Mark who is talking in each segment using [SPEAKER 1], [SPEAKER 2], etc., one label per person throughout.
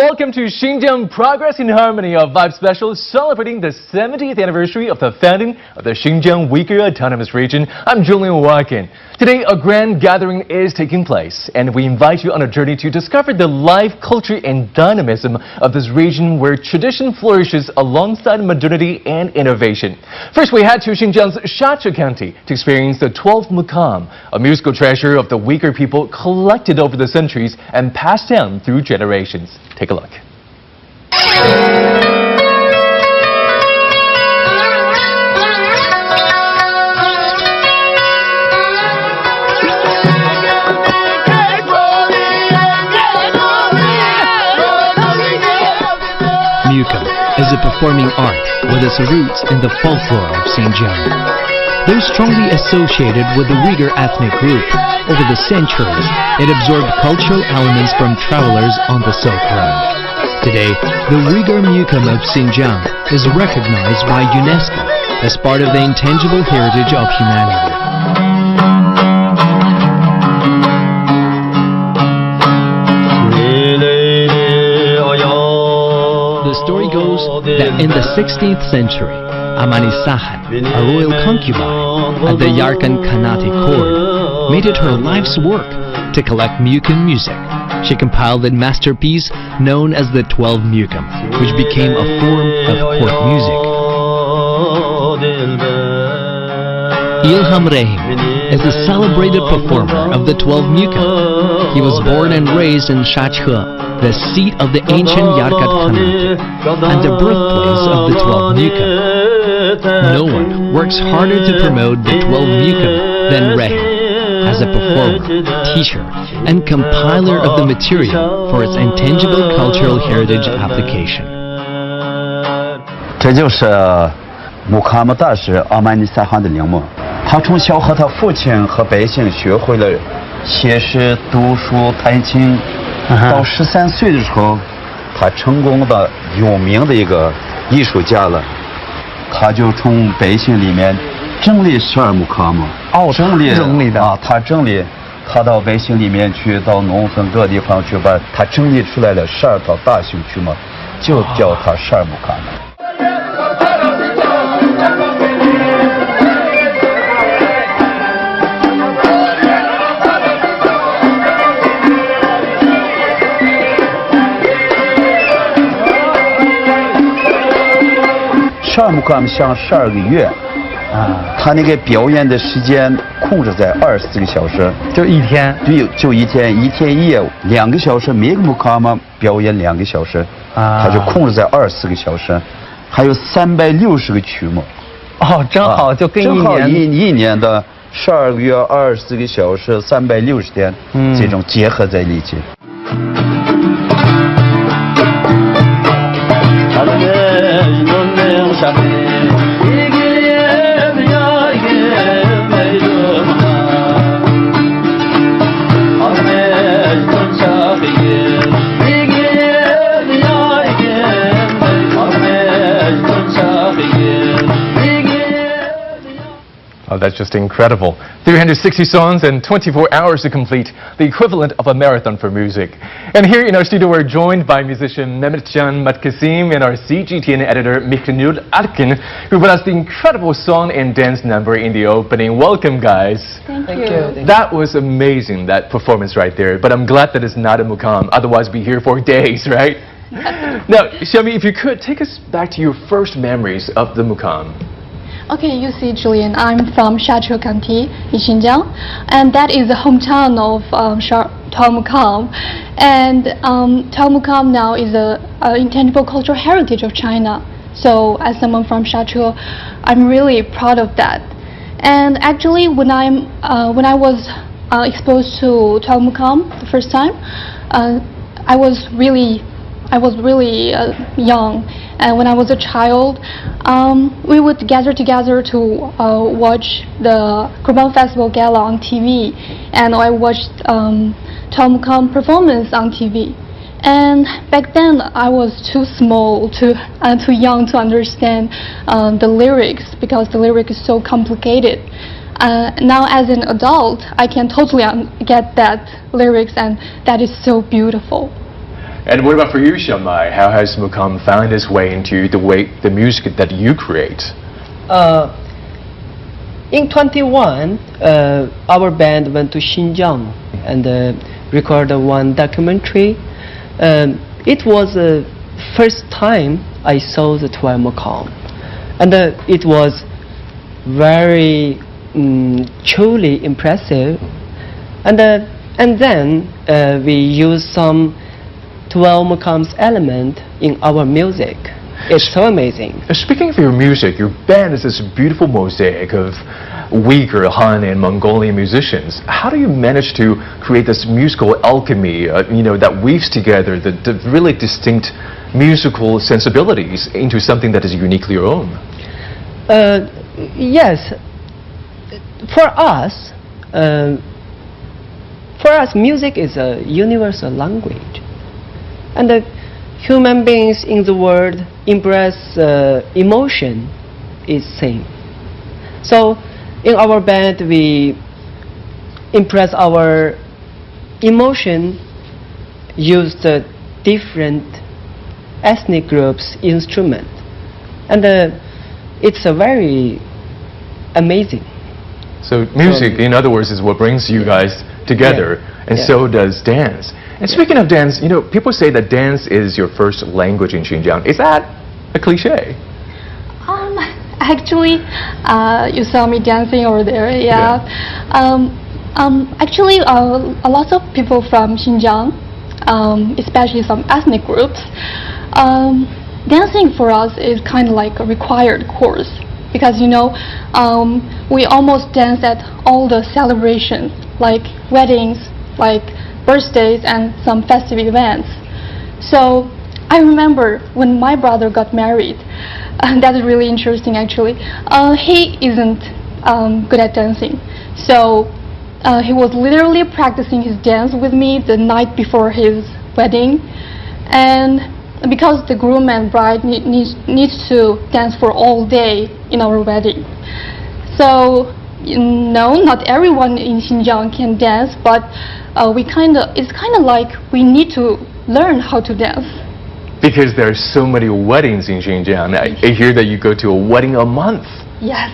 [SPEAKER 1] welcome to Xinjiang Progress in Harmony, a Vibe special celebrating the 70th anniversary of the founding of the Xinjiang Uyghur Autonomous Region. I'm Julian Walken. Today, a grand gathering is taking place, and we invite you on a journey to discover the life, culture, and dynamism of this region where tradition flourishes alongside modernity and innovation. First, we head to Xinjiang's Shachu County to experience the 12th Mukam, a musical treasure of the Uyghur people collected over the centuries and passed down through generations. Take a look.
[SPEAKER 2] Mukam is a performing art with its roots in the folklore of Xinjiang. Though strongly associated with the Uyghur ethnic group, over the centuries, it absorbed cultural elements from travelers on the Silk Road. Today, the Uyghur Mukam of Xinjiang is recognized by UNESCO as part of the intangible heritage of humanity. The story goes that in the 16th century, Amani Sahat, a royal concubine at the Yarkand Khanate court, made it her life's work to collect Mukam music. She compiled a masterpiece known as the 12 Mukam, which became a form of court music. Ilham Rahim is a celebrated performer of the 12 Mukam. He was born and raised in Shachu, the seat of the ancient Yarkand Khanate and the birthplace of the 12 Mukam. No one works harder to promote the 12 Mukam than Rahim, as a performer, teacher, and compiler of the material for its intangible cultural heritage application.
[SPEAKER 3] 这就是木卡姆大师阿曼尼萨汗的陵墓。他从小和他父亲和百姓学会了写诗、读书、弹琴。到13岁的时候，他成功的有名的一个艺术家了。他就从百姓里面整理12木卡姆。哦，整理的啊，他整理，他到百姓里面去，到农村各地方去，把他整理出来了12套大型曲目，就叫他12木卡姆。12木卡姆像12个月，他那个表演的时间控制在24个小时，
[SPEAKER 1] 就一天，
[SPEAKER 3] 对，就一天，一天一夜2个小时，每个木卡姆表演2个小时，他就控制在24个小时，还有360个曲目。
[SPEAKER 1] 哦，正好就跟
[SPEAKER 3] 一年的12个月24个小时360天，这种结合在一起。
[SPEAKER 1] Oh, that's just incredible. 360 songs and 24 hours to complete, the equivalent of a marathon for music. And here in our studio, we're joined by musician Mehmetcan Matkasim and our CGTN editor Mikhnul Atkin, who brought us the incredible song and dance number in the opening. Welcome, guys.
[SPEAKER 4] Thank you.
[SPEAKER 1] That was amazing, that performance right there. But I'm glad that it's not a mukam. Otherwise, we'd be here for days, right? Now, Xiaomi, if you could, take us back to your first memories of the mukam.
[SPEAKER 4] Okay, you see, Julian, I'm from Shachu County in Xinjiang, and that is the hometown of Mukam. And Mukam now is an intangible cultural heritage of China. So, as someone from Shachu, I'm really proud of that. And actually, when I was exposed to Mukam the first time, I was really young. And when I was a child, we would gather together to watch the Kurban Festival Gala on TV, and I watched Mukam performance on TV. And back then, I was too small, too young to understand the lyrics, because the lyric is so complicated. Now, as an adult, I can totally get that lyrics, and that is so beautiful.
[SPEAKER 1] And what about for you, Shamai? How has Mukam found its way into the music that you create?
[SPEAKER 5] In 21, our band went to Xinjiang and recorded one documentary. It was the first time I saw the 12 Mukam, and it was very truly impressive. And then we used some 12 Mukam's element in our music. It's so amazing.
[SPEAKER 1] Speaking of your music, your band is this beautiful mosaic of Uyghur, Han, and Mongolian musicians. How do you manage to create this musical alchemy, that weaves together the really distinct musical sensibilities into something that is uniquely your own?
[SPEAKER 5] Yes. For us, music is a universal language, and human beings in the world embrace emotion is same. So in our band we impress our emotion, use the different ethnic groups instrument, and it's a very amazing.
[SPEAKER 1] So music, in other words, is what brings you guys together, and so does dance. And speaking of dance, people say that dance is your first language in Xinjiang. Is that a cliche?
[SPEAKER 4] Actually, you saw me dancing over there. Yeah. Actually, a lot of people from Xinjiang, especially some ethnic groups, dancing for us is kind of like a required course, because we almost dance at all the celebrations, like weddings, like birthdays, and some festive events. So I remember when my brother got married, and that is really interesting actually. He isn't good at dancing, so he was literally practicing his dance with me the night before his wedding, and because the groom and bride needs to dance for all day in our wedding. So not everyone in Xinjiang can dance, but it's kind of like we need to learn how to dance.
[SPEAKER 1] Because there are so many weddings in Xinjiang. I hear that you go to a wedding a month.
[SPEAKER 4] Yes.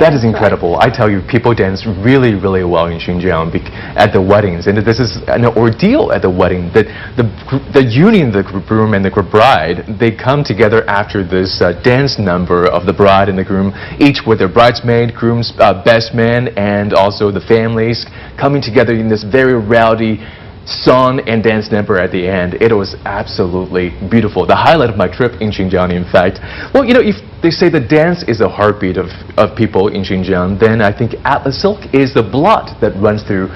[SPEAKER 1] That is incredible. I tell you, people dance really, really well in Xinjiang at the weddings, and this is an ordeal at the wedding. The union, the groom and the bride, they come together after this dance number of the bride and the groom, each with their bridesmaid, groom's best man, and also the families coming together in this very rowdy song and dance number at the end. It was absolutely beautiful. The highlight of my trip in Xinjiang, in fact. Well, if they say the dance is the heartbeat of people in Xinjiang, then I think Atlas silk is the blood that runs through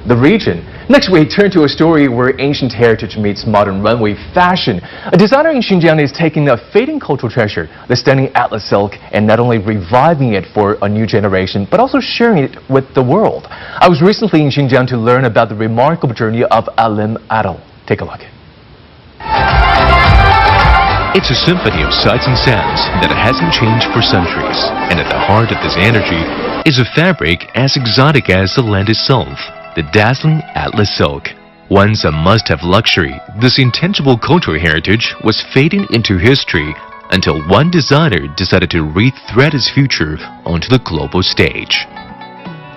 [SPEAKER 1] the region. Next, we turn to a story where ancient heritage meets modern runway fashion. A designer in Xinjiang is taking a fading cultural treasure, the stunning Atlas silk, and not only reviving it for a new generation, but also sharing it with the world. I was recently in Xinjiang to learn about the remarkable journey of Alim Adel. Take a look.
[SPEAKER 6] It's a symphony of sights and sounds that hasn't changed for centuries, and at the heart of this energy is a fabric as exotic as the land itself. The dazzling Atlas silk. Once a must-have luxury, this intangible cultural heritage was fading into history until one designer decided to re-thread its future onto the global stage.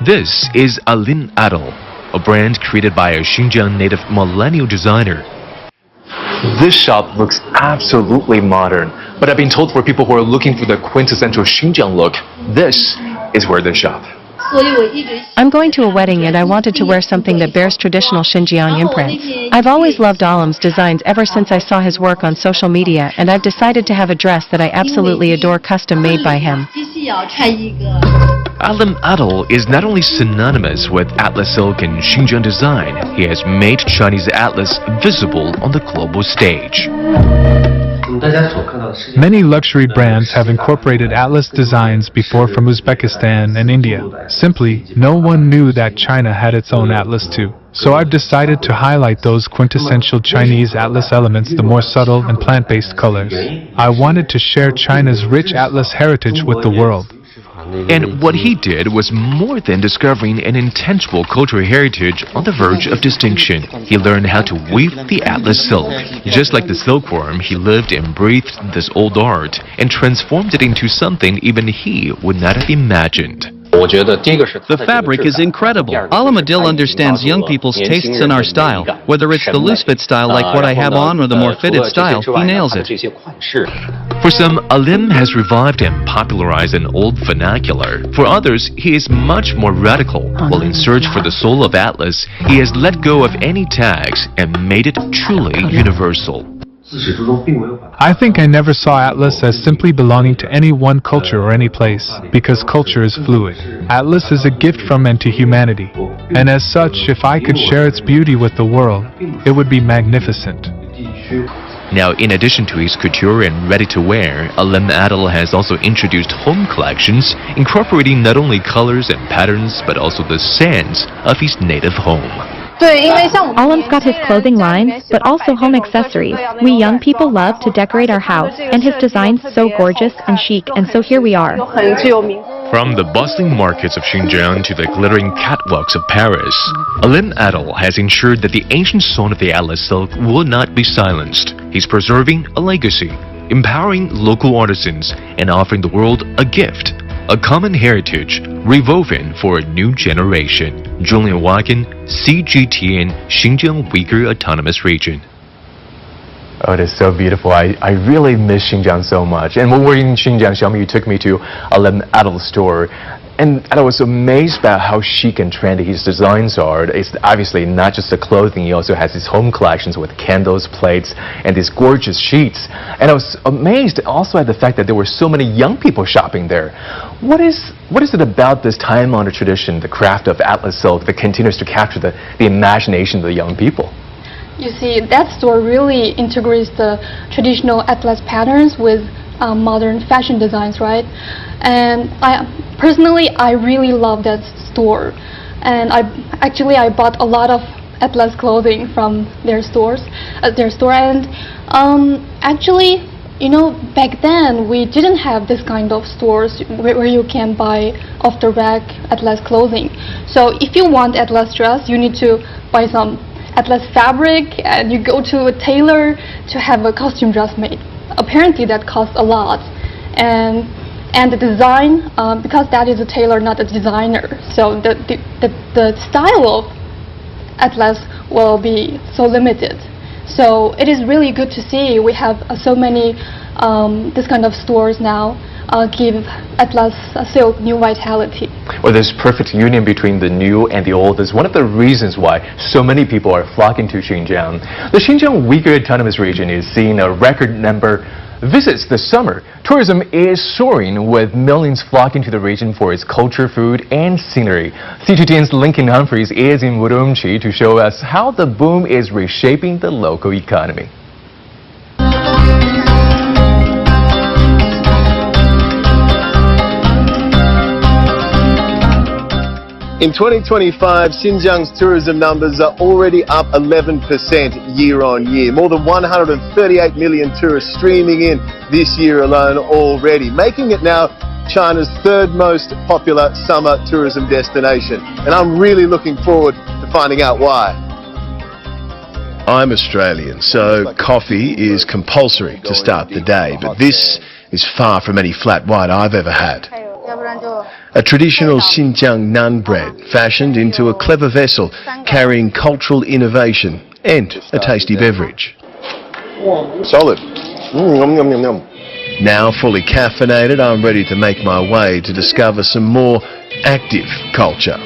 [SPEAKER 6] This is Alim Adel, a brand created by a Xinjiang native millennial designer. This shop looks absolutely modern, but I've been told for people who are looking for the quintessential Xinjiang look, this is where they shop.
[SPEAKER 7] I'm going to a wedding and I wanted to wear something that bears traditional Xinjiang imprints. I've always loved Alim's designs ever since I saw his work on social media, and I've decided to have a dress that I absolutely adore custom made by him.
[SPEAKER 6] Alim Adel is not only synonymous with Atlas silk and Xinjiang design, he has made Chinese Atlas visible on the global stage.
[SPEAKER 8] Many luxury brands have incorporated Atlas designs before from Uzbekistan and India. Simply, no one knew that China had its own Atlas too. So I've decided to highlight those quintessential Chinese Atlas elements, the more subtle and plant-based colors. I wanted to share China's rich Atlas heritage with the world.
[SPEAKER 6] And what he did was more than discovering an intangible cultural heritage on the verge of distinction. He learned how to weave the Atlas silk. Just like the silkworm, he lived and breathed this old art and transformed it into something even he would not have imagined.
[SPEAKER 9] The fabric is incredible. Alamadil understands young people's tastes and our style. Whether it's the loose fit style like what I have on or the more fitted style, he nails it.
[SPEAKER 6] For some, Alim has revived and popularized an old vernacular. For others, he is much more radical. While in search for the soul of Atlas, he has let go of any tags and made it truly universal.
[SPEAKER 8] I think I never saw Atlas as simply belonging to any one culture or any place, because culture is fluid. Atlas is a gift from and to humanity, and as such, if I could share its beauty with the world, it would be magnificent.
[SPEAKER 6] Now, in addition to his couture and ready-to-wear, Alim Adel has also introduced home collections, incorporating not only colors and patterns, but also the scents of his native home.
[SPEAKER 10] Alim's got his clothing line, but also home accessories. We young people love to decorate our house, and his design's so gorgeous and chic, and so here we are.
[SPEAKER 6] From the bustling markets of Xinjiang to the glittering catwalks of Paris, Alim Adel has ensured that the ancient soul of the Atlas silk will not be silenced. He's preserving a legacy, empowering local artisans, and offering the world a gift, a common heritage, rewoven for a new generation. Julian Wagen, CGTN, Xinjiang Uyghur Autonomous Region.
[SPEAKER 1] Oh, it is so beautiful. I really miss Xinjiang so much. And when we were in Xinjiang, Xiaomi, you took me to Alim Adel's store. And I was amazed about how chic and trendy his designs are. It's obviously not just the clothing, he also has his home collections with candles, plates, and these gorgeous sheets. And I was amazed also at the fact that there were so many young people shopping there. What is it about this time-honored tradition, the craft of Atlas silk, that continues to capture the imagination of the young people?
[SPEAKER 4] You see, that store really integrates the traditional Atlas patterns with modern fashion designs, right? And personally, I really love that store. And I bought a lot of Atlas clothing from their store. And actually, you know, back then we didn't have this kind of stores where you can buy off the rack Atlas clothing. So if you want Atlas dress, you need to buy some Atlas fabric, and you go to a tailor to have a costume dress made. Apparently that costs a lot, and the design, because that is a tailor, not a designer, so the style of Atlas will be so limited. So it is really good to see we have so many this kind of stores now give Atlas silk new vitality.
[SPEAKER 1] Well, this perfect union between the new and the old is one of the reasons why so many people are flocking to Xinjiang. The Xinjiang Uyghur Autonomous Region is seeing a record number of visits this summer. Tourism is soaring, with millions flocking to the region for its culture, food, and scenery. CGTN's Lincoln Humphreys is in Urumqi to show us how the boom is reshaping the local economy.
[SPEAKER 11] In 2025, Xinjiang's tourism numbers are already up 11% year on year. More than 138 million tourists streaming in this year alone already, making it now China's third most popular summer tourism destination. And I'm really looking forward to finding out why.
[SPEAKER 12] I'm Australian, so coffee is compulsory to start the day, but this is far from any flat white I've ever had. A traditional Xinjiang naan bread fashioned into a clever vessel carrying cultural innovation and a tasty beverage.
[SPEAKER 11] Solid. Yum, yum, yum, yum.
[SPEAKER 12] Now fully caffeinated, I'm ready to make my way to discover some more active culture.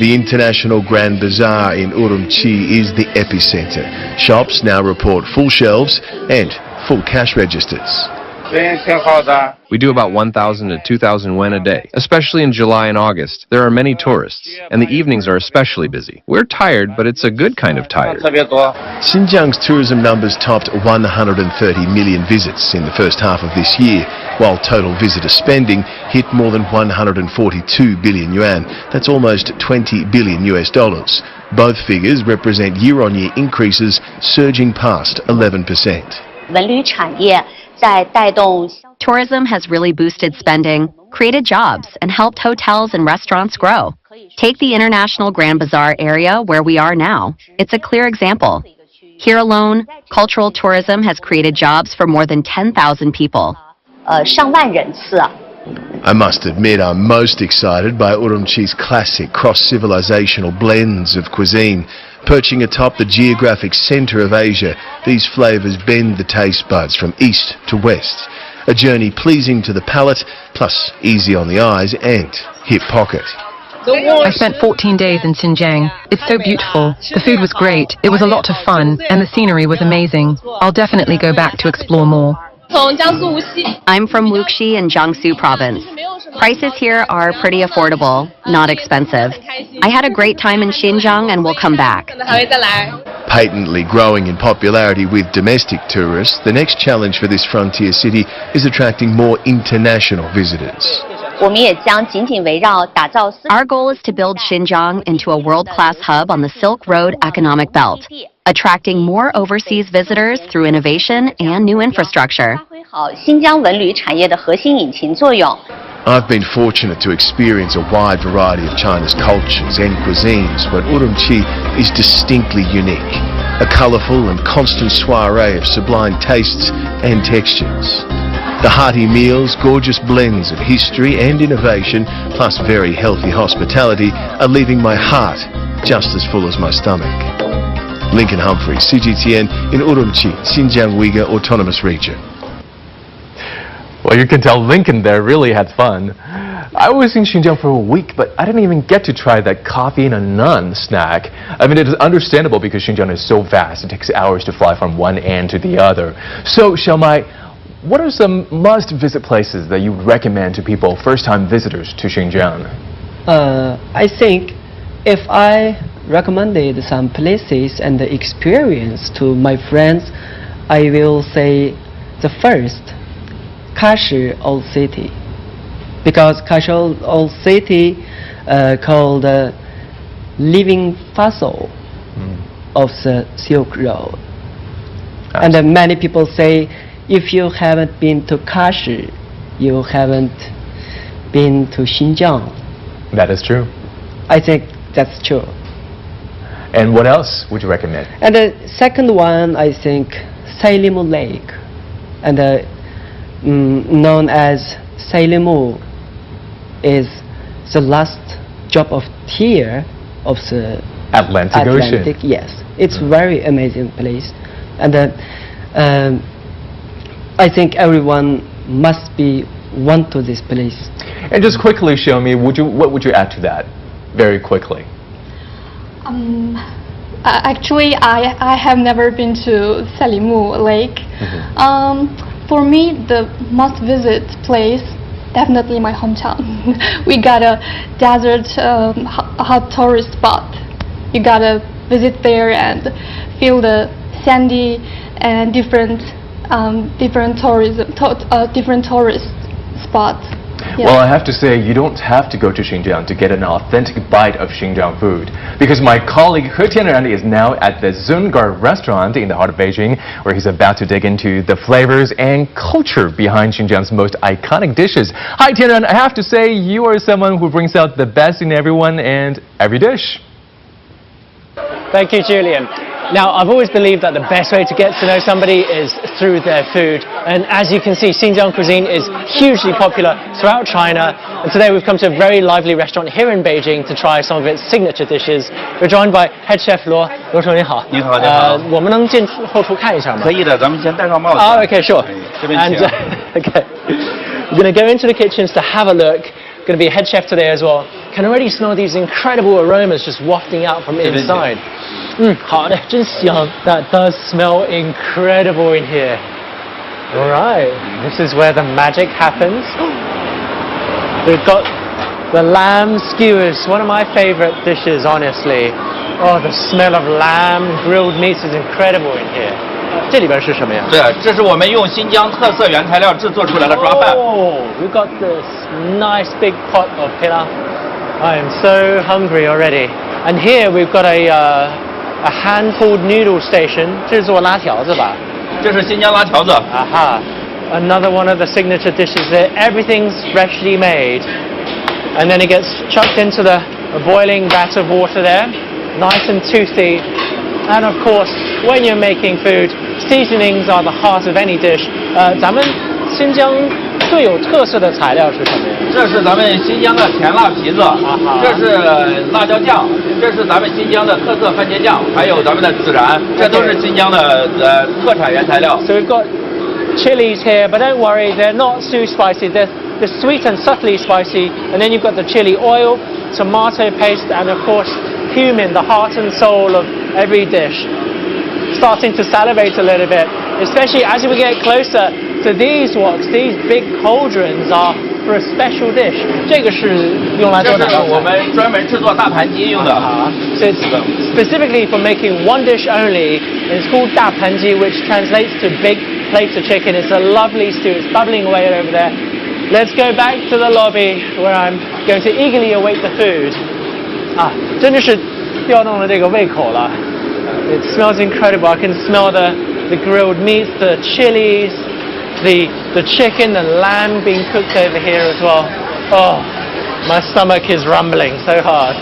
[SPEAKER 12] The International Grand Bazaar in Urumqi is the epicenter. Shops now report full shelves and full cash registers.
[SPEAKER 13] We do about 1,000 to 2,000 yuan a day, especially in July and August. There are many tourists, and the evenings are especially busy. We're tired, but it's a good kind of tired.
[SPEAKER 12] Xinjiang's tourism numbers topped 130 million visits in the first half of this year, while total visitor spending hit more than 142 billion yuan. That's almost $20 billion US. Both figures represent year-on-year increases surging past 11%.
[SPEAKER 14] Tourism has really boosted spending, created jobs, and helped hotels and restaurants grow. Take the International Grand Bazaar area where we are now. It's a clear example. Here alone, cultural tourism has created jobs for more than 10,000 people.
[SPEAKER 12] I must admit I'm most excited by Urumqi's classic cross-civilizational blends of cuisine. Perching atop the geographic center of Asia, these flavors bend the taste buds from east to west. A journey pleasing to the palate, plus easy on the eyes and hip pocket.
[SPEAKER 15] I spent 14 days in Xinjiang. It's so beautiful. The food was great, it was a lot of fun, and the scenery was amazing. I'll definitely go back to explore more.
[SPEAKER 14] I'm from Wuxi in Jiangsu province. Prices here are pretty affordable, not expensive. I had a great time in Xinjiang and will come back.
[SPEAKER 12] Patently growing in popularity with domestic tourists, the next challenge for this frontier city is attracting more international visitors.
[SPEAKER 14] Our goal is to build Xinjiang into a world-class hub on the Silk Road economic belt, attracting more overseas visitors through innovation and new infrastructure.
[SPEAKER 12] I've been fortunate to experience a wide variety of China's cultures and cuisines, but Urumqi is distinctly unique. A colourful and constant soiree of sublime tastes and textures. The hearty meals, gorgeous blends of history and innovation, plus very healthy hospitality, are leaving my heart just as full as my stomach. Lincoln Humphreys, CGTN in Urumqi, Xinjiang Uyghur Autonomous Region.
[SPEAKER 1] Well, you can tell Lincoln there really had fun. I was in Xinjiang for a week, but I didn't even get to try that coffee and a naan snack. I mean, it is understandable because Xinjiang is so vast. It takes hours to fly from one end to the other. So, Xiaomai, what are some must-visit places that you would recommend to people, first-time visitors to Xinjiang?
[SPEAKER 5] I think if I recommended some places and the experience to my friends, I will say the first, Kashi Old City, because Kashi Old City called living fossil of the Silk Road. And many people say if you haven't been to Kashi, you haven't been to Xinjiang.
[SPEAKER 1] That is true.
[SPEAKER 5] I think that's true.
[SPEAKER 1] And what else would you recommend?
[SPEAKER 5] And the second one, I think, Sailimu Lake, and known as Sailimu, is the last drop of tear of the
[SPEAKER 1] Atlantic Ocean.
[SPEAKER 5] Yes, it's very amazing place, and I think everyone must be want to this place.
[SPEAKER 1] And just quickly show me, what would you add to that, very quickly?
[SPEAKER 4] Actually, I have never been to Sailimu Lake. For me, the must-visit place, definitely my hometown. We got a desert hot tourist spot. You gotta visit there and feel the sandy and different tourist spots. Yeah.
[SPEAKER 1] Well, I have to say, you don't have to go to Xinjiang to get an authentic bite of Xinjiang food, because my colleague He Tianran is now at the Zungar restaurant in the heart of Beijing, where he's about to dig into the flavors and culture behind Xinjiang's most iconic dishes. Hi Tianran, I have to say, you are someone who brings out the best in everyone and every dish.
[SPEAKER 16] Thank you, Julian. Now, I've always believed that the best way to get to know somebody is through their food. And as you can see, Xinjiang cuisine is hugely popular throughout China. And today we've come to a very lively restaurant here in Beijing to try some of its signature dishes. We're joined by head chef Luo. Luo 你好。你好，你好。我们能进后厨看一下吗？可以的，咱们先戴上帽子。Okay, sure. And okay, we're going to go into the kitchens to have a look. Going to be a head chef today as well. Can already smell these incredible aromas just wafting out from inside. 好的，真香. That does smell incredible in here. All right, this is where the magic happens. We've got the lamb skewers, one of my favorite dishes, honestly. Oh, the smell of lamb grilled meat is incredible in here. 这里边是什么呀？
[SPEAKER 17] 对，这是我们用新疆特色原材料制作出来的抓饭。
[SPEAKER 16] Oh, we've got this nice big pot of pilaf. I am so hungry already. And here we've got a hand-pulled noodle station. 这是做拉条子吧？
[SPEAKER 17] 这是新疆拉条子。
[SPEAKER 16] Aha. Another one of the signature dishes there. Everything's freshly made. And then it gets chucked into the boiling vat of water there. Nice and toothy. And of course, when you're making food, seasonings are the heart of any dish. 咱们新疆最有特色的材料是什么呀？
[SPEAKER 17] 这是咱们新疆的甜辣皮子，这是辣椒酱，这是咱们新疆的特色番茄酱，还有咱们的孜然，这都是新疆的特产原材料。
[SPEAKER 16] So we've got chilies here, but don't worry, they're not too spicy. They're sweet and subtly spicy. And then you've got the chili oil, tomato paste, and of course cumin, the heart and soul of every dish. Starting to salivate a little bit, especially as we get closer to these woks. These big cauldrons are for a special dish. 这个是用来做哪道菜？
[SPEAKER 17] 我们专门制作大盘鸡用的。
[SPEAKER 16] So it's specifically for making one dish only. It's called 大盘鸡, which translates to big plates of chicken. It's a lovely stew. It's bubbling away over there. Let's go back to the lobby where I'm going to eagerly await the food. 真的是吊动了这个胃口了。It smells incredible. I can smell the grilled meats, the chilies, the chicken, the lamb being cooked over here as well. Oh, my stomach is rumbling so hard.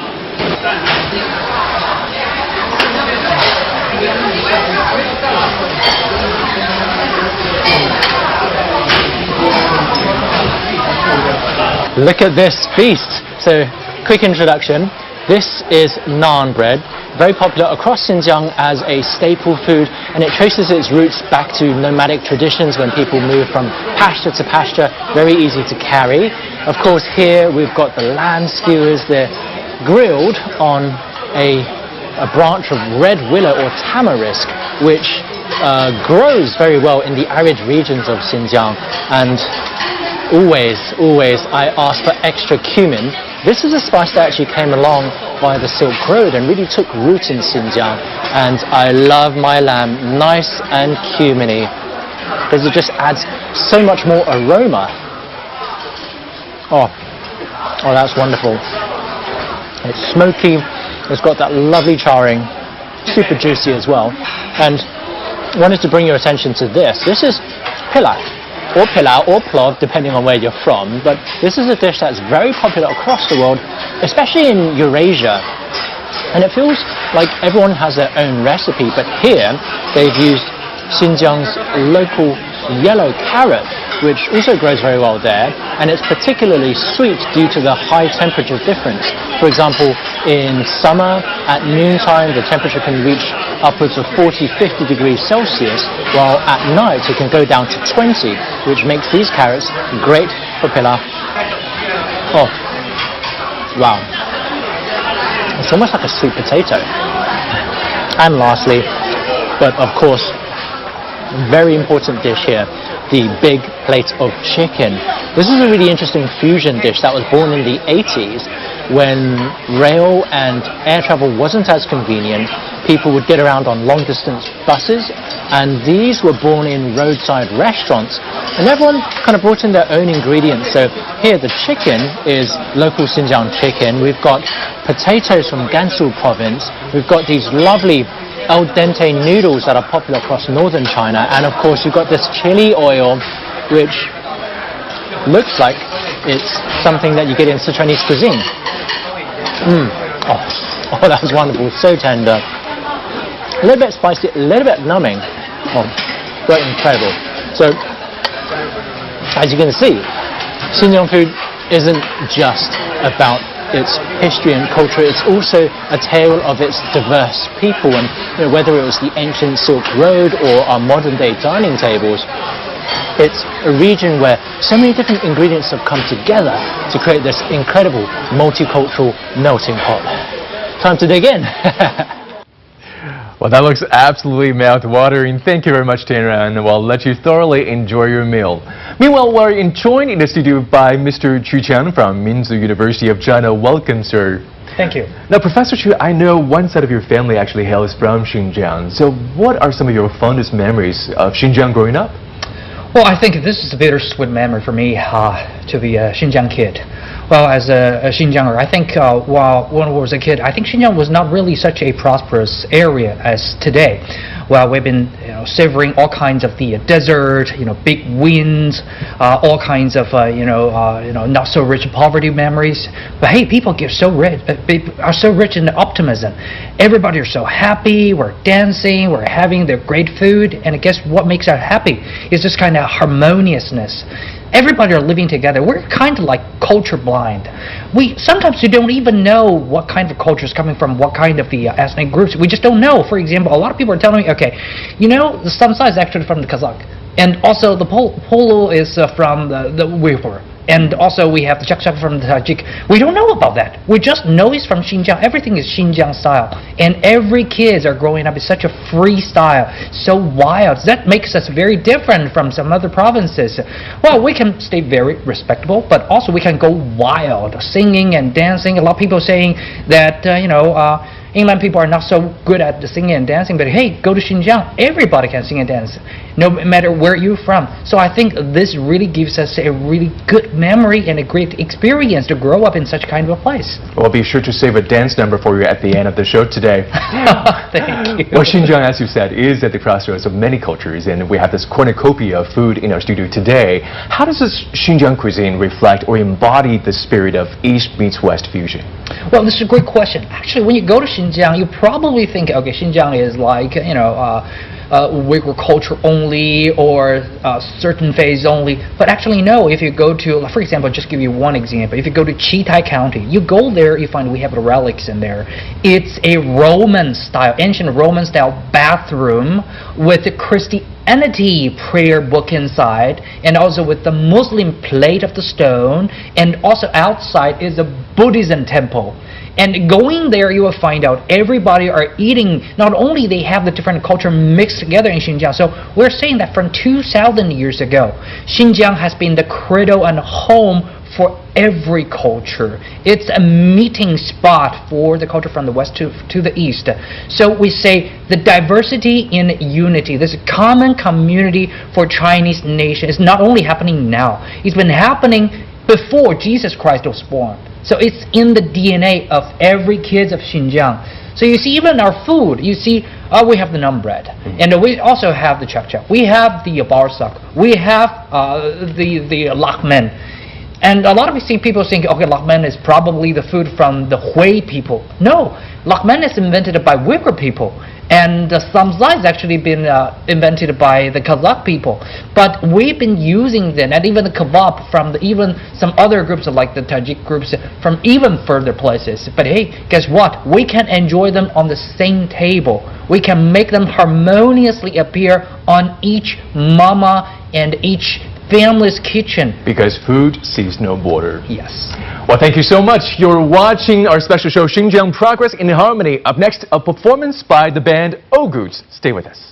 [SPEAKER 16] Look at this feast. So, quick introduction. This is naan bread, very popular across Xinjiang as a staple food, and it traces its roots back to nomadic traditions when people move from pasture to pasture, very easy to carry. Of course, here we've got the lamb skewers. They're grilled on a branch of red willow or tamarisk, which grows very well in the arid regions of Xinjiang. And always I ask for extra cumin. This is a spice that actually came along via the Silk Road and really took root in Xinjiang. And I love my lamb nice and cuminy because it just adds so much more aroma. Oh, that's wonderful. It's smoky, it's got that lovely charring, super juicy as well. And I wanted to bring your attention to this. This is pilaf, or pilau, or plov, depending on where you're from. But this is a dish that's very popular across the world, especially in Eurasia. And it feels like everyone has their own recipe, but here they've used Xinjiang's local yellow carrot, which also grows very well there, and it's particularly sweet due to the high temperature difference. For example, in summer, at noontime, the temperature can reach upwards of 40-50 degrees Celsius, while at night it can go down to 20, which makes these carrots great for pilaf. Oh, wow. It's almost like a sweet potato. And lastly, but of course, very important dish here, the big plate of chicken. This is a really interesting fusion dish that was born in the 80s when rail and air travel wasn't as convenient. People would get around on long distance buses, and these were born in roadside restaurants, and everyone kind of brought in their own ingredients. So here the chicken is local Xinjiang chicken. We've got potatoes from Gansu province. We've got these lovely al dente noodles that are popular across northern China, and of course you've got this chili oil, which looks like it's something that you get in Sichuanese cuisine. Oh, that was wonderful, so tender. A little bit spicy, a little bit numbing. Oh, but incredible. So, as you can see, Xinjiang food isn't just about its history and culture, it's also a tale of its diverse people, and whether it was the ancient Silk Road or our modern day dining tables, it's a region where so many different ingredients have come together to create this incredible multicultural melting pot. Time to dig in.
[SPEAKER 1] Well, that looks absolutely mouth-watering. Thank you very much, Tianran, and we'll let you thoroughly enjoy your meal. Meanwhile, we're joined in the studio by Mr. Chu Qian from Minzu University of China. Welcome, sir.
[SPEAKER 18] Thank you.
[SPEAKER 1] Now, Professor Chu, I know one side of your family actually hails from Xinjiang. So what are some of your fondest memories of Xinjiang growing up?
[SPEAKER 18] Well, I think this is a bittersweet memory for me to be a Xinjiang kid. Well, as a Xinjianger, I think when I was a kid, I think Xinjiang was not really such a prosperous area as today. well, we've been savoring all kinds of the desert, big winds, all kinds of not so rich poverty memories. But hey, people are so rich in optimism. Everybody is so happy. We're dancing. We're having the great food. And guess what makes us happy? Is this kind of harmoniousness. Everybody are living together. We're kind of like culture blind. Sometimes we don't even know what kind of culture is coming from what kind of the ethnic groups. We just don't know. For example, a lot of people are telling me, okay, the Samsa is actually from the Kazakh, and also the Polo is from the Uyghur. And also we have the Chakchak from the Tajik. We don't know about that. We just know it's from Xinjiang. Everything is Xinjiang style. And every kids are growing up in such a free style, so wild. That makes us very different from some other provinces. Well, we can stay very respectable, but also we can go wild, singing and dancing. A lot of people saying that, England people are not so good at the singing and dancing, but hey, go to Xinjiang. Everybody can sing and dance, no matter where you're from. So I think this really gives us a really good memory and a great experience to grow up in such kind of a place.
[SPEAKER 1] Well, be sure to save a dance number for you at the end of the show today.
[SPEAKER 18] Thank you.
[SPEAKER 1] Well, Xinjiang, as you said, is at the crossroads of many cultures, and we have this cornucopia of food in our studio today. How does this Xinjiang cuisine reflect or embody the spirit of East meets West fusion?
[SPEAKER 18] Well, this is a great question. Actually, when you go to Xinjiang, you probably think, okay, Xinjiang is like, Uyghur culture only or a certain phase only. But actually, no. If you go to, for example, just give you one example. If you go to Chitai County, you go there, you find we have relics in there. It's a Roman style, ancient Roman style bathroom with the Christianity prayer book inside, and also with the Muslim plate of the stone, and also outside is a Buddhism temple. And going there, you will find out everybody are eating. Not only they have the different culture mixed together in Xinjiang. So we're saying that from 2,000 years ago, Xinjiang has been the cradle and home for every culture. It's a meeting spot for the culture from the west to the east. So we say the diversity in unity, this common community for Chinese nation is not only happening now. It's been happening before Jesus Christ was born. So it's in the DNA of every kid of Xinjiang. So you see, even our food, you see, we have the naan bread, and we also have the chak-chak. We have the barsak. We have the lakmen. And a lot of people think, okay, lakmen is probably the food from the Hui people. No, lakmen is invented by Uyghur people. And the samsa has actually been invented by the Kazakh people. But we've been using them, and even the kebab from even some other groups like the Tajik groups from even further places. But hey, guess what? We can enjoy them on the same table. We can make them harmoniously appear on each mama and each family's kitchen.
[SPEAKER 1] Because food sees no border.
[SPEAKER 18] Yes.
[SPEAKER 1] Well, thank you so much. You're watching our special show, Xinjiang Progress in Harmony. Up next, a performance by the band Ogoots. Stay with us.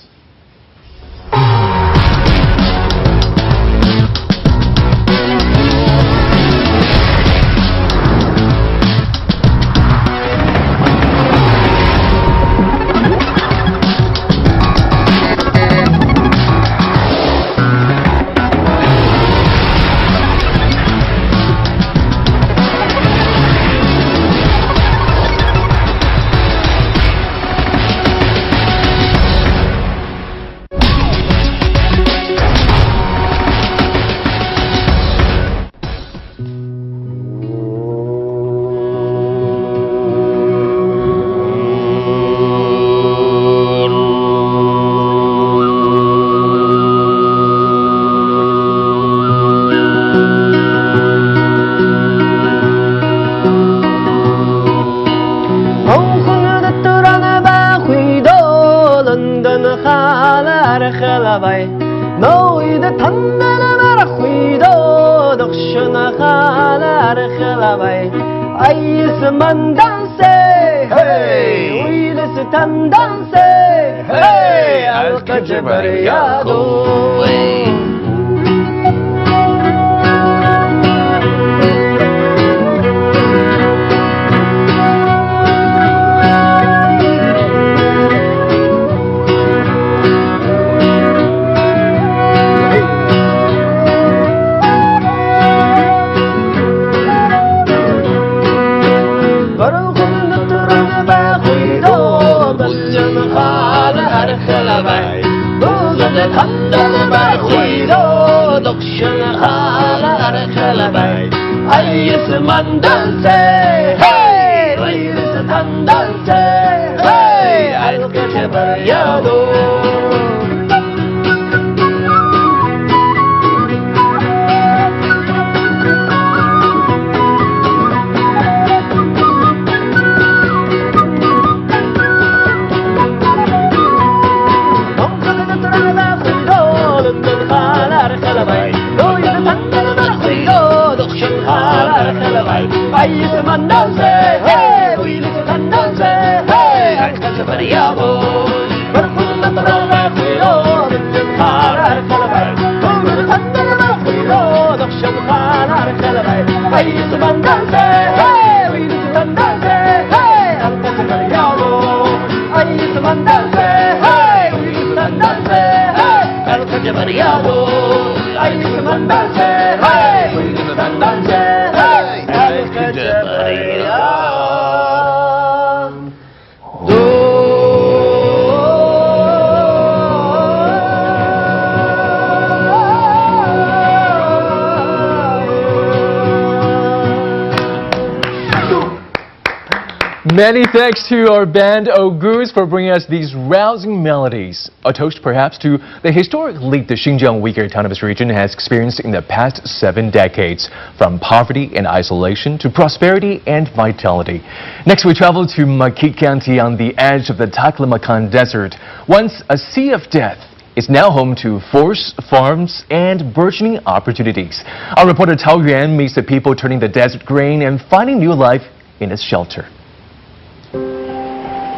[SPEAKER 1] Many thanks to our band Ogus for bringing us these rousing melodies. A toast perhaps to the historic leap the Xinjiang Uyghur Autonomous Region has experienced in the past 7 decades, from poverty and isolation to prosperity and vitality. Next we travel to Makit County on the edge of the Taklamakan Desert. Once a sea of death, it's now home to forests, farms, and burgeoning opportunities. Our reporter Tao Yuan meets the people turning the desert green and finding new life in its shelter.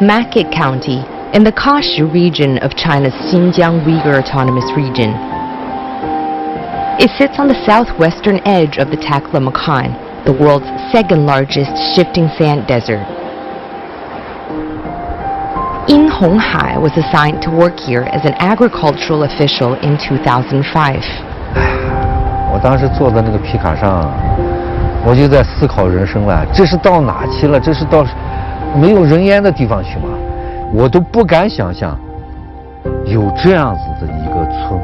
[SPEAKER 19] Makit County, in the Kashi region of China's Xinjiang Uyghur Autonomous Region. It sits on the southwestern edge of the Taklamakan, the world's second largest shifting sand desert. Yin Honghai was assigned to work here as an agricultural official in 2005.
[SPEAKER 20] 我当时坐在那个皮卡上，我就在思考人生了，这是到哪去了？这是到 没有人烟的地方去吗？我都不敢想象有这样子的一个村，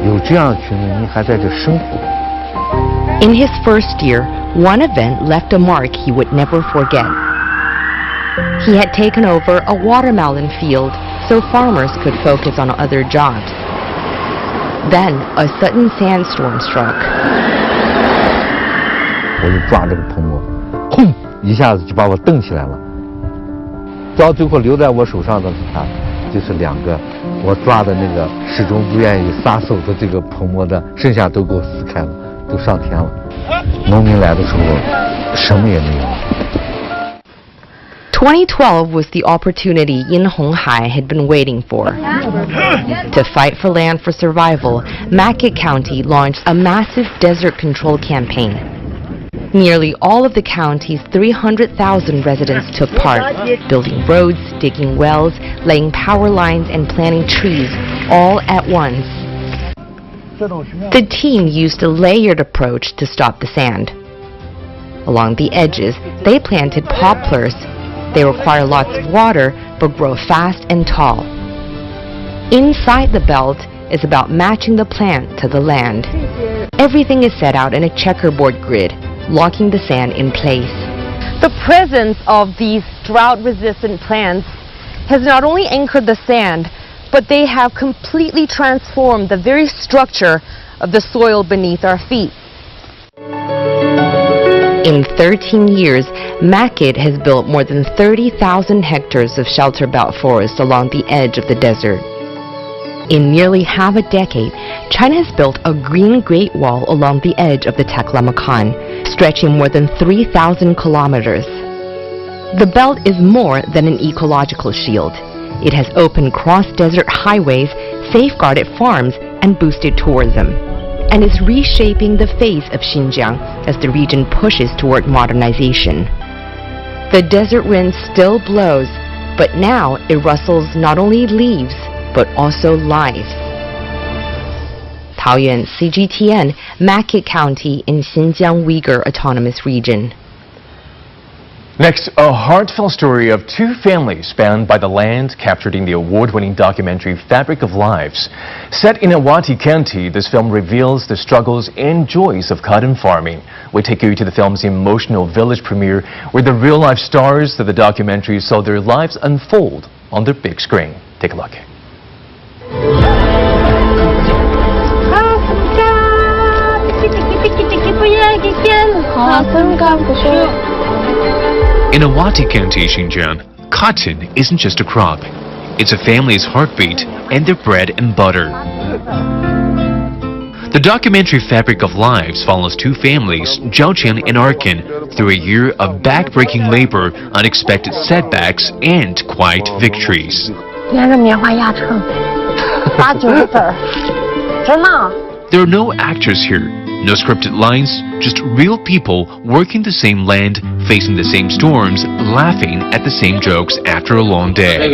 [SPEAKER 20] 有这样群人民还在这生活。
[SPEAKER 19] In his first year, one event left a mark he would never forget. He had taken over a watermelon field so farmers could focus on other jobs. Then a sudden sandstorm struck.
[SPEAKER 20] 我就抓这个泡沫，轰！ 一下子就把我蹬起来了，到最后留在我手上的就是2个，我抓的那个始终不愿意撒手的这个泡沫的，剩下都给我撕开了，都上天了。农民来的时候，什么也没有。
[SPEAKER 19] 2012 was the opportunity Yin Honghai had been waiting for. To fight for land for survival, Makit County launched a massive desert control campaign. Nearly all of the county's 300,000 residents took part, building roads, digging wells, laying power lines, and planting trees, all at once. The team used a layered approach to stop the sand. Along the edges, they planted poplars. They require lots of water, but grow fast and tall. Inside the belt is about matching the plant to the land. Everything is set out in a checkerboard grid, locking the sand in place.
[SPEAKER 21] The presence of these drought-resistant plants has not only anchored the sand, but they have completely transformed the very structure of the soil beneath our feet.
[SPEAKER 19] In 13 years, Makit has built more than 30,000 hectares of shelter belt forest along the edge of the desert. In nearly half a decade, China has built a green Great Wall along the edge of the Taklamakan, stretching more than 3,000 kilometers. The belt is more than an ecological shield. It has opened cross-desert highways, safeguarded farms, and boosted tourism, and is reshaping the face of Xinjiang as the region pushes toward modernization. The desert wind still blows, but now it rustles not only leaves, but also lives. Taoyuan, CGTN, Makit County in Xinjiang Uyghur Autonomous Region.
[SPEAKER 1] Next, a heartfelt story of two families bound by the land captured in the award-winning documentary Fabric of Lives. Set in Awati County, this film reveals the struggles and joys of cotton farming. We take you to the film's emotional village premiere, where the real-life stars of the documentary saw their lives unfold on the big screen. Take a look.
[SPEAKER 6] In Awati County, Xinjiang, cotton isn't just a crop. It's a family's heartbeat and their bread and butter. The documentary Fabric of Lives follows two families, Zhaoqian and Arkin, through a year of back-breaking labor, unexpected setbacks, and quiet victories. There are no actors here, no scripted lines, just real people working the same land, facing the same storms, laughing at the same jokes after a long day.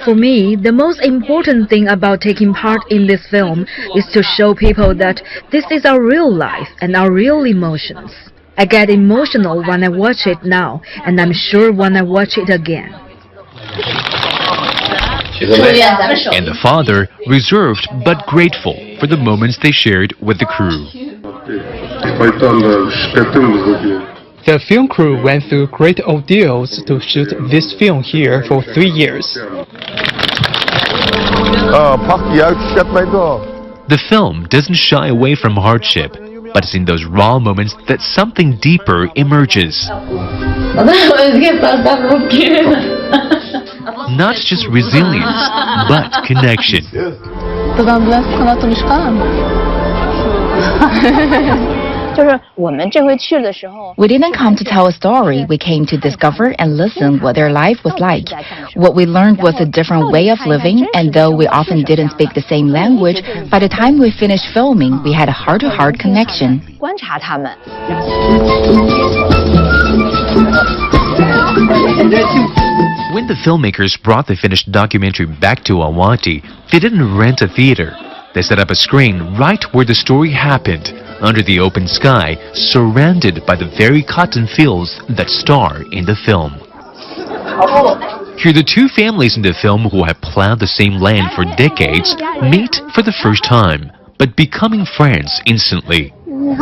[SPEAKER 2] For me, the most important thing about taking part in this film is to show people that this is our real life and our real emotions. I get emotional when I watch it now, and I'm sure when I watch it again.
[SPEAKER 6] And the father, reserved but grateful for the moments they shared with the crew.
[SPEAKER 8] The film crew went through great ordeals to shoot this film here for 3 years.
[SPEAKER 6] The film doesn't shy away from hardship, but it's in those raw moments that something deeper emerges. Not just resilience, but connection.
[SPEAKER 22] We didn't come to tell a story, we came to discover and listen what their life was like. What we learned was a different way of living, and though we often didn't speak the same language, by the time we finished filming, we had a heart-to-heart connection.
[SPEAKER 6] When the filmmakers brought the finished documentary back to Awati, they didn't rent a theater. They set up a screen right where the story happened, under the open sky, surrounded by the very cotton fields that star in the film. Here the two families in the film who have plowed the same land for decades meet for the first time, but becoming friends instantly.
[SPEAKER 23] When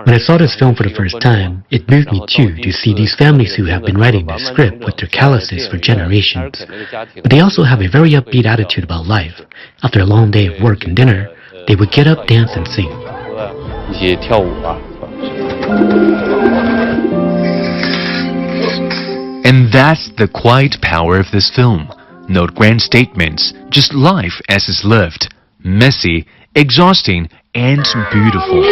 [SPEAKER 23] I saw this film for the first time, it moved me too to see these families who have been writing this script with their calluses for generations. But they also have a very upbeat attitude about life. After a long day of work and dinner, they would get up, dance, and sing.
[SPEAKER 6] And that's the quiet power of this film. No grand statements, just life as it's lived. Messy, exhausting, and beautiful.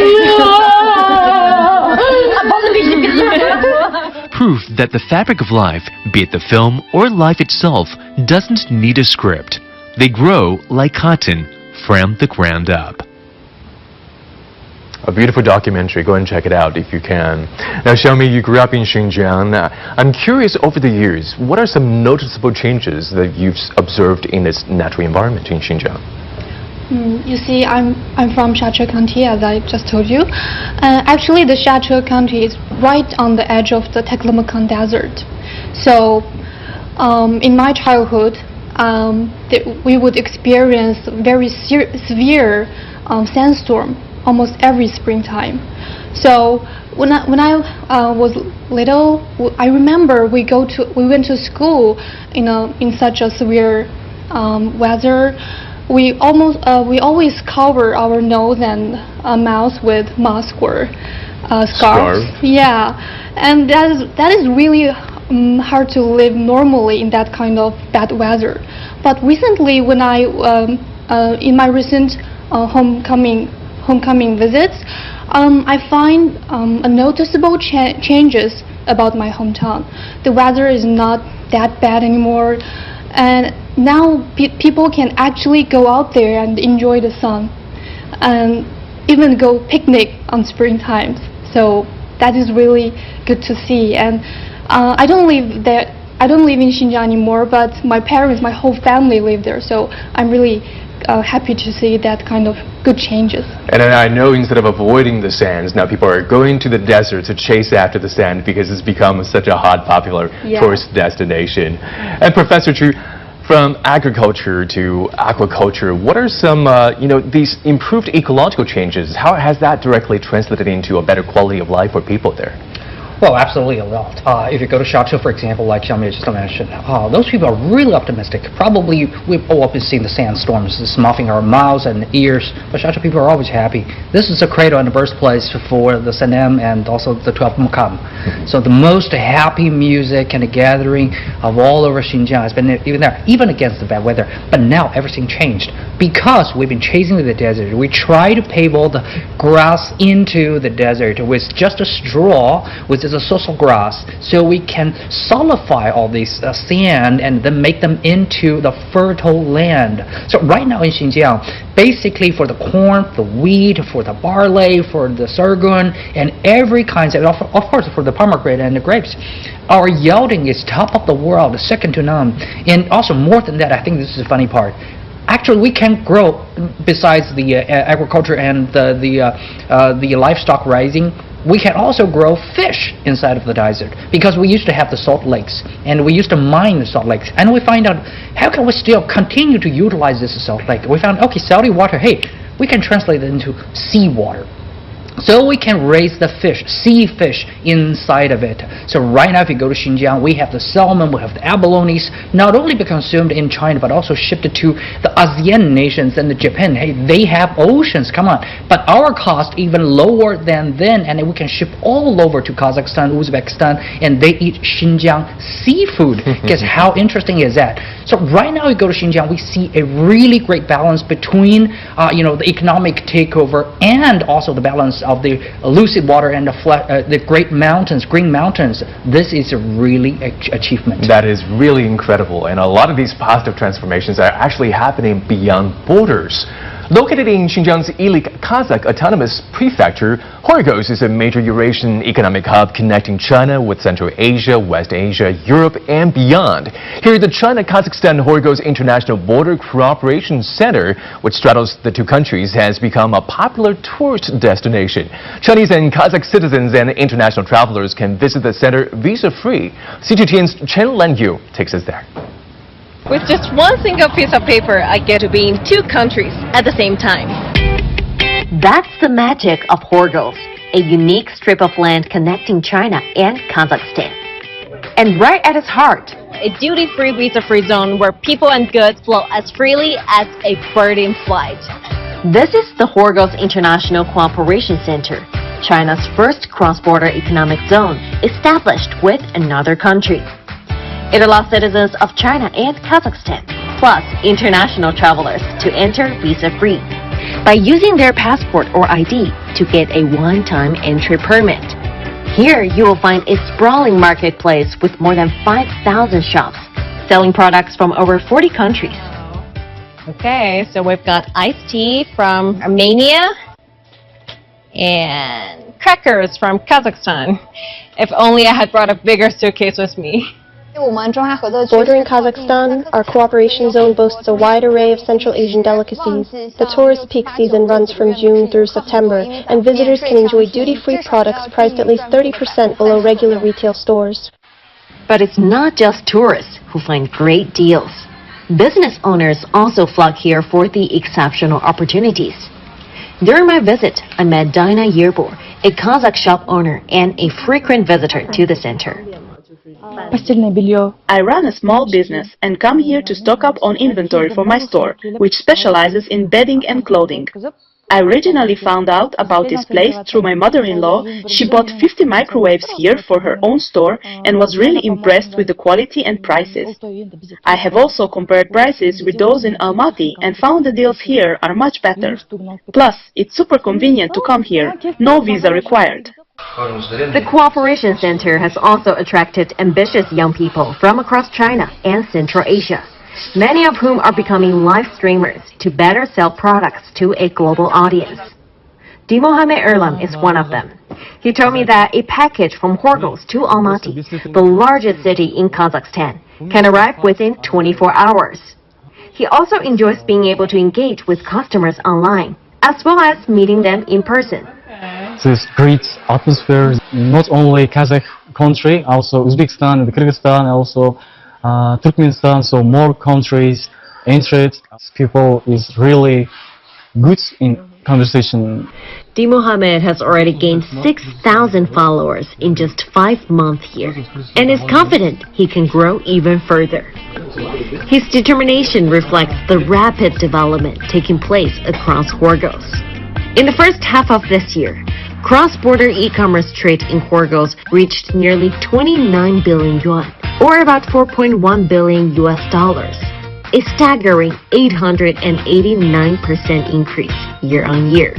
[SPEAKER 6] Proof that the fabric of life, be it the film or life itself, doesn't need a script. They grow like cotton from the ground up.
[SPEAKER 1] A beautiful documentary. Go and check it out if you can. Now, Xiaomi, you grew up in Xinjiang. I'm curious, over the years, what are some noticeable changes that you've observed in its natural environment in Xinjiang?
[SPEAKER 4] You see, I'm from Shache County, as I just told you. Actually, the Shache County is right on the edge of the Taklamakan Desert. So, in my childhood, we would experience very severe sandstorm almost every springtime. So, when I was little, I remember we went to school in such a severe weather. We always cover our nose and mouth with mask or scarves. Yeah, and that is really hard to live normally in that kind of bad weather. But recently, when I in my recent homecoming visits, I find a noticeable changes about my hometown. The weather is not that bad anymore. And now people can actually go out there and enjoy the sun, and even go picnic on spring times. So that is really good to see. And I don't live there. I don't live in Xinjiang anymore, but my parents, my whole family live there. So I'm really happy to see that kind of good changes.
[SPEAKER 1] And I know instead of avoiding the sands, now people are going to the desert to chase after the sand because it's become such a hot, popular tourist destination. And Professor Chu, from agriculture to aquaculture, what are some, these improved ecological changes? How has that directly translated into a better quality of life for people there?
[SPEAKER 18] Well, absolutely a lot. If you go to Xiachu, for example, like Xiaomei just mentioned, those people are really optimistic. Probably we've all been seeing the sandstorms, smuffing our mouths and ears, but Xiachu people are always happy. This is a cradle and the birthplace for the Sanem and also the 12 Mukam. So the most happy music and the gathering of all over Xinjiang has been even there, even against the bad weather. But now everything changed because we've been chasing the desert. We try to pave all the grass into the desert with just a straw, with a social grass, so we can solidify all this sand and then make them into the fertile land. So right now in Xinjiang, basically for the corn, the wheat, for the barley, for the sorghum, and every kind of course for the pomegranate and the grapes, our yielding is top of the world, second to none. And also more than that, I think this is the funny part. Actually, we can grow, besides the agriculture and the livestock raising, we can also grow fish inside of the desert, because we used to have the salt lakes and we used to mine the salt lakes, and we find out how can we still continue to utilize this salt lake. We found, okay, salty water, hey, we can translate it into seawater. So we can raise the fish, sea fish, inside of it. So right now if you go to Xinjiang, we have the salmon, we have the abalones, not only be consumed in China, but also shipped to the ASEAN nations and the Japan. Hey, they have oceans, come on. But our cost even lower than them, and we can ship all over to Kazakhstan, Uzbekistan, and they eat Xinjiang seafood. Guess how interesting is that? So right now you go to Xinjiang, we see a really great balance between the economic takeover and also the balance of the lucid water and the great mountains, green mountains. This is a really achievement.
[SPEAKER 1] That is really incredible, and a lot of these positive transformations are actually happening beyond borders. Located in Xinjiang's Ilik Kazakh Autonomous Prefecture, Horgos is a major Eurasian economic hub connecting China with Central Asia, West Asia, Europe, and beyond. Here, the China-Kazakhstan-Horgos International Border Cooperation Center, which straddles the two countries, has become a popular tourist destination. Chinese and Kazakh citizens and international travelers can visit the center visa-free. CGTN's Chen Lenyu takes us there.
[SPEAKER 3] With just one single piece of paper, I get to be in two countries at the same time.
[SPEAKER 14] That's the magic of Horgos, a unique strip of land connecting China and Kazakhstan. And right at its heart,
[SPEAKER 3] a duty-free, visa-free zone where people and goods flow as freely as a bird in flight.
[SPEAKER 14] This is the Horgos International Cooperation Center, China's first cross-border economic zone established with another country. It allows citizens of China and Kazakhstan, plus international travelers, to enter visa-free by using their passport or ID to get a one-time entry permit. Here you will find a sprawling marketplace with more than 5,000 shops, selling products from over 40 countries.
[SPEAKER 3] Okay, so we've got iced tea from Armenia and crackers from Kazakhstan. If only I had brought a bigger suitcase with me.
[SPEAKER 7] Bordering Kazakhstan, our cooperation zone boasts a wide array of Central Asian delicacies. The tourist peak season runs from June through September, and visitors can enjoy duty-free products priced at least 30% below regular retail stores.
[SPEAKER 14] But it's not just tourists who find great deals. Business owners also flock here for the exceptional opportunities. During my visit, I met Dina Yerbor, a Kazakh shop owner and a frequent visitor to the center.
[SPEAKER 9] I run a small business and come here to stock up on inventory for my store, which specializes in bedding and clothing. I originally found out about this place through my mother-in-law. She bought 50 microwaves here for her own store and was really impressed with the quality and prices. I have also compared prices with those in Almaty and found the deals here are much better. Plus, it's super convenient to come here, no visa required.
[SPEAKER 14] The Cooperation Center has also attracted ambitious young people from across China and Central Asia.
[SPEAKER 10] many of whom are becoming live streamers to better sell products to a global audience. Mohamed Erlam is one of them. He told me that a package from Horgoz to Almaty, the largest city in Kazakhstan, can arrive within 24 hours. He also enjoys being able to engage with customers online, as well as meeting them in person.
[SPEAKER 11] This great atmosphere, not only Kazakh country, also Uzbekistan and Kyrgyzstan, also Turkmenistan, so more countries interested. People is really good in conversation.
[SPEAKER 10] Mohamed has already gained 6,000 followers in just 5 months here, and is confident he can grow even further. His determination reflects the rapid development taking place across Horgoz. In the first half of this year, cross-border e-commerce trade in Horgoz reached nearly 29 billion yuan, or about $4.1 billion, a staggering 889% increase year-on-year.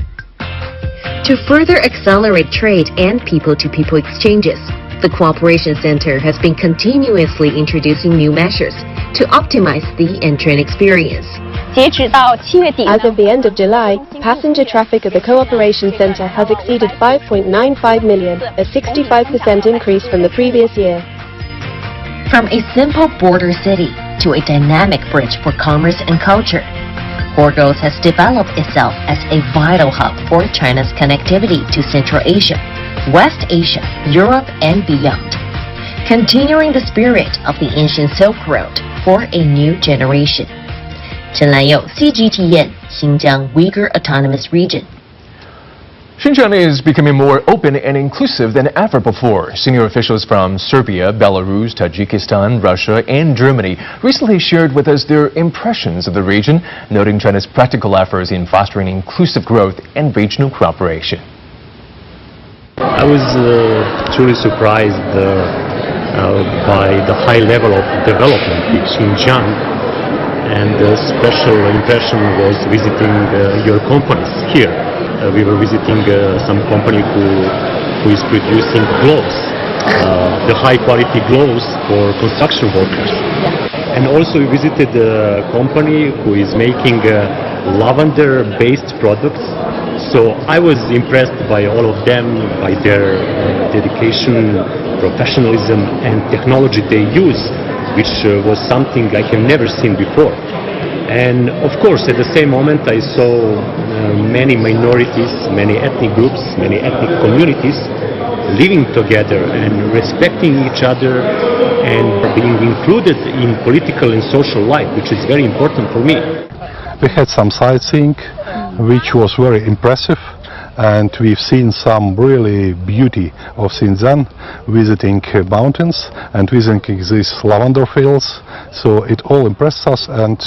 [SPEAKER 10] To further accelerate trade and people-to-people exchanges, the Cooperation Center has been continuously introducing new measures to optimize the entrant experience.
[SPEAKER 7] As of the end of July, passenger traffic at the Cooperation Center has exceeded 5.95 million, a 65% increase from the previous year.
[SPEAKER 10] From a simple border city to a dynamic bridge for commerce and culture, Horgoz has developed itself as a vital hub for China's connectivity to Central Asia, West Asia, Europe, and beyond, continuing the spirit of the ancient Silk Road for a new generation. Chen Lanyou, CGTN, Xinjiang Uyghur Autonomous Region.
[SPEAKER 1] Xinjiang is becoming more open and inclusive than ever before. Senior officials from Serbia, Belarus, Tajikistan, Russia, and Germany recently shared with us their impressions of the region, noting China's practical efforts in fostering inclusive growth and regional cooperation.
[SPEAKER 13] I was truly surprised by the high level of development in Xinjiang, and a special impression was visiting your companies here. We were visiting some company who is producing gloves, the high quality gloves for construction workers. And also we visited a company who is making lavender based products. So I was impressed by all of them, by their dedication, professionalism and technology they use, which was something I have never seen before. And of course, at the same moment, I saw many minorities, many ethnic groups, many ethnic communities living together and respecting each other and being included in political and social life, which is very important for me.
[SPEAKER 24] We had some sightseeing, which was very impressive. And we've seen some really beauty of Xinjiang, visiting mountains and visiting these lavender fields. So it all impressed us, and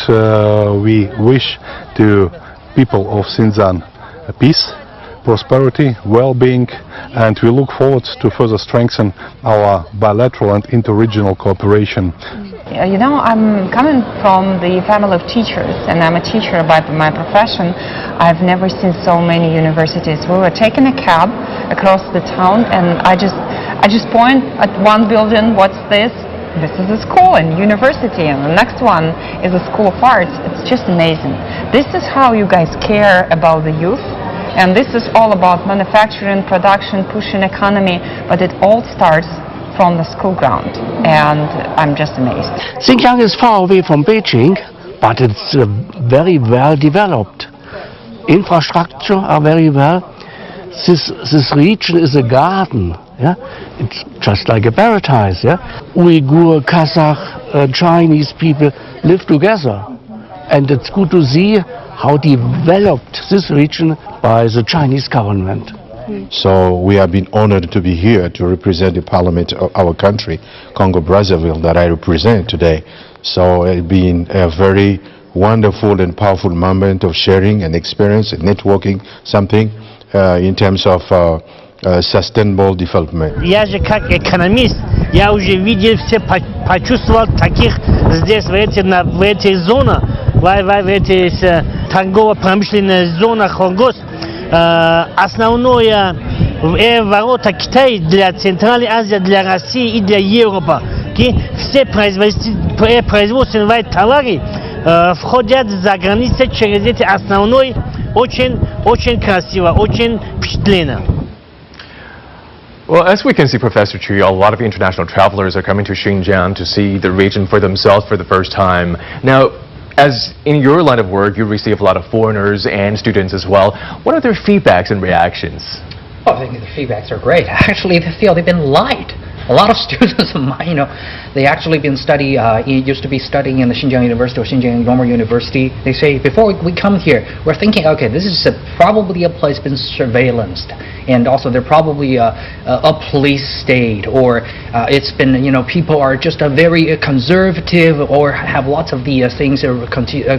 [SPEAKER 24] we wish to people of Xinjiang peace, prosperity, well-being, and we look forward to further strengthen our bilateral and inter-regional cooperation.
[SPEAKER 25] You know, I'm coming from the family of teachers, and I'm a teacher by my profession. I've never seen so many universities. We were taking a cab across the town, and I just point at one building. What's this? This is a school and university, and the next one is a school of arts. It's just amazing. This is how you guys care about the youth. And this is all about manufacturing, production, pushing economy, but it all starts from the school ground, and I'm just amazed.
[SPEAKER 26] Xinjiang is far away from Beijing, but it's very well developed. Infrastructure are very well. This region is a garden. Yeah, it's just like a paradise. Yeah, Uyghur, Kazakh, Chinese people live together, and it's good to see how developed this region by the Chinese government.
[SPEAKER 27] So we have been honored to be here to represent the parliament of our country, Congo-Brazzaville, that I represent today. So it's been a very wonderful and powerful moment of sharing and experience and networking, something in terms of sustainable development.
[SPEAKER 28] Я же как экономист, я уже видел все, почувствовал таких здесь в этой зоне, в этой торгово-промышленной зоне Хоргоз. Основное ворота Китая для Центральной Азии, для России и для Европы. выставки все производственные товары входят за границей через эти основной, очень красиво, очень впечатленно.
[SPEAKER 1] Well, as we can see, Professor Chu, a lot of international travelers are coming to Xinjiang to see the region for themselves for the first time. Now, as in your line of work, you receive a lot of foreigners and students as well. What are their feedbacks and reactions?
[SPEAKER 18] Oh, I think the feedbacks are great. Actually, they feel they've been lied. A lot of students of mine, they actually been used to be studying in the Xinjiang University or Xinjiang Normal University. They say, before we come here, we're thinking, okay, this is probably a place been surveillanced. And also, they're probably a police state, or it's been, people are just very conservative, or have lots of the things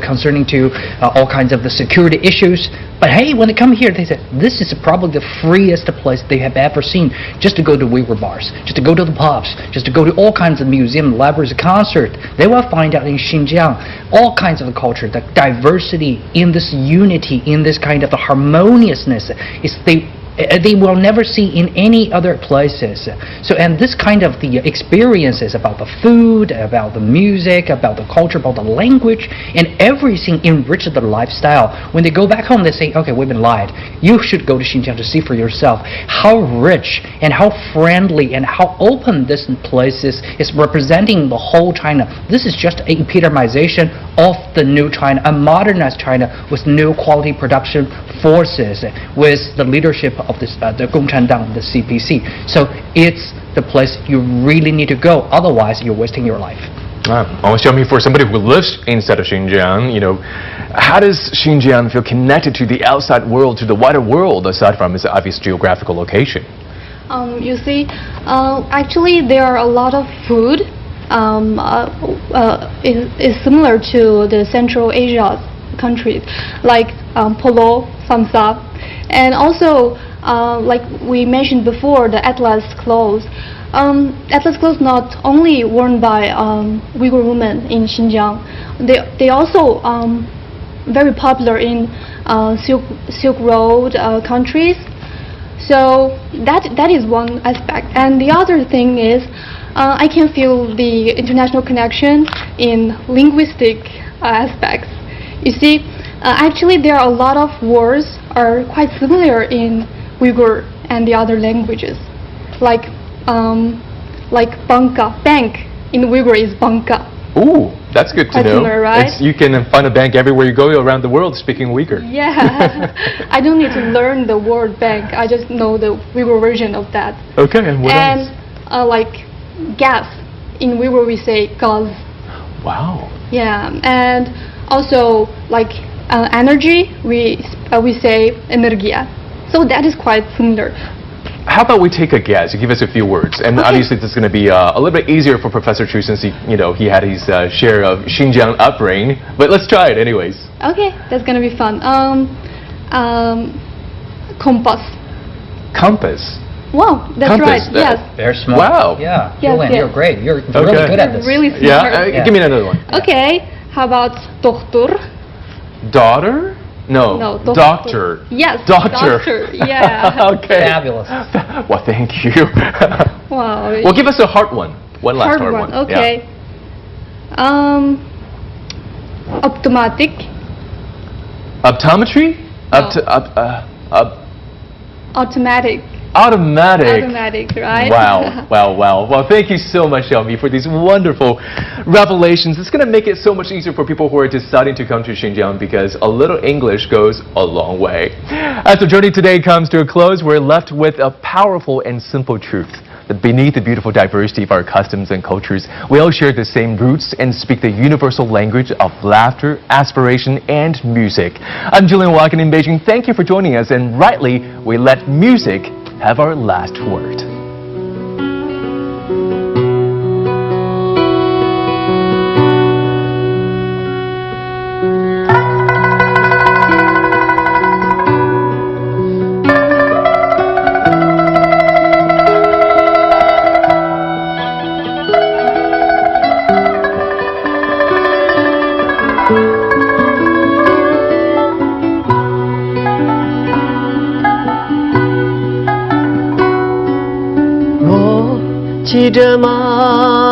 [SPEAKER 18] concerning to all kinds of the security issues. But hey, when they come here, they say, this is probably the freest place they have ever seen, just to go to Uyghur bars, just to go to the pubs, just to go to all kinds of museums, libraries, concert. They will find out in Xinjiang all kinds of the culture, the diversity, in this unity, in this kind of harmoniousness. They will never see in any other places. So, and this kind of the experiences about the food, about the music, about the culture, about the language, and everything enrich their lifestyle. When they go back home, they say, okay, we've been lied. You should go to Xinjiang to see for yourself how rich and how friendly and how open this place is representing the whole China. This is just a epitomization of the new China, a modernized China with new quality production forces, with the leadership of this, the Gongchandang, the CPC. So it's the place you really need to go. Otherwise, you're wasting your life.
[SPEAKER 1] Always tell me, for somebody who lives inside of Xinjiang, how does Xinjiang feel connected to the outside world, to the wider world, aside from its obvious geographical location?
[SPEAKER 4] You see, actually, there are a lot of food. Is similar to the Central Asia countries, like polo, samsa, and also like we mentioned before, the Atlas clothes. Atlas clothes not only worn by Uyghur women in Xinjiang, they also very popular in Silk Road countries. So that is one aspect, and the other thing is I can feel the international connection in linguistic aspects. You see, actually there are a lot of words are quite similar in Uyghur and the other languages, like banka. Bank in Uyghur is banka.
[SPEAKER 1] Ooh, that's good to know.
[SPEAKER 4] Similar, right?
[SPEAKER 1] You can find a bank everywhere you go around the world speaking Uyghur.
[SPEAKER 4] Yeah, I don't need to learn the word bank. I just know the Uyghur version of that.
[SPEAKER 1] Okay, and what else?
[SPEAKER 4] Like gas, in Uyghur we say gaz.
[SPEAKER 1] Wow.
[SPEAKER 4] Yeah, and also like energy, we say energia. So that is quite similar.
[SPEAKER 1] How about we take a guess? You give us a few words, and obviously this is going to be a little bit easier for Professor Chu, since he had his share of Xinjiang upbringing. But let's try it anyways. Okay,
[SPEAKER 4] that's going to be fun. Compass.
[SPEAKER 1] Compass.
[SPEAKER 4] Wow, that's
[SPEAKER 1] compass,
[SPEAKER 4] right. Yes.
[SPEAKER 18] Very smart.
[SPEAKER 1] Wow.
[SPEAKER 18] Yeah.
[SPEAKER 4] Yes,
[SPEAKER 18] Julian,
[SPEAKER 4] yes.
[SPEAKER 18] You're great. You're really good at this.
[SPEAKER 4] Really smart.
[SPEAKER 1] Yeah. Give me another one.
[SPEAKER 4] Okay. How about doktor?
[SPEAKER 1] Daughter? No. Doctor.
[SPEAKER 4] Yes.
[SPEAKER 1] Doctor.
[SPEAKER 4] Yeah.
[SPEAKER 1] Okay.
[SPEAKER 18] Fabulous.
[SPEAKER 1] Well, thank you.
[SPEAKER 4] Wow.
[SPEAKER 1] Well, give us a hard one. One last hard one.
[SPEAKER 4] Okay.
[SPEAKER 1] Yeah.
[SPEAKER 4] Optomatic.
[SPEAKER 1] Optometry?
[SPEAKER 4] No. Automatic.
[SPEAKER 1] Automatic.
[SPEAKER 4] Automatic, right?
[SPEAKER 1] Wow, wow, wow. Well, thank you so much, Xiaomi, for these wonderful revelations. It's going to make it so much easier for people who are deciding to come to Xinjiang, because a little English goes a long way. As the journey today comes to a close, we're left with a powerful and simple truth: that beneath the beautiful diversity of our customs and cultures, we all share the same roots and speak the universal language of laughter, aspiration, and music. I'm Julian Walken in Beijing. Thank you for joining us, and rightly, we let music have our last word.
[SPEAKER 5] Chidama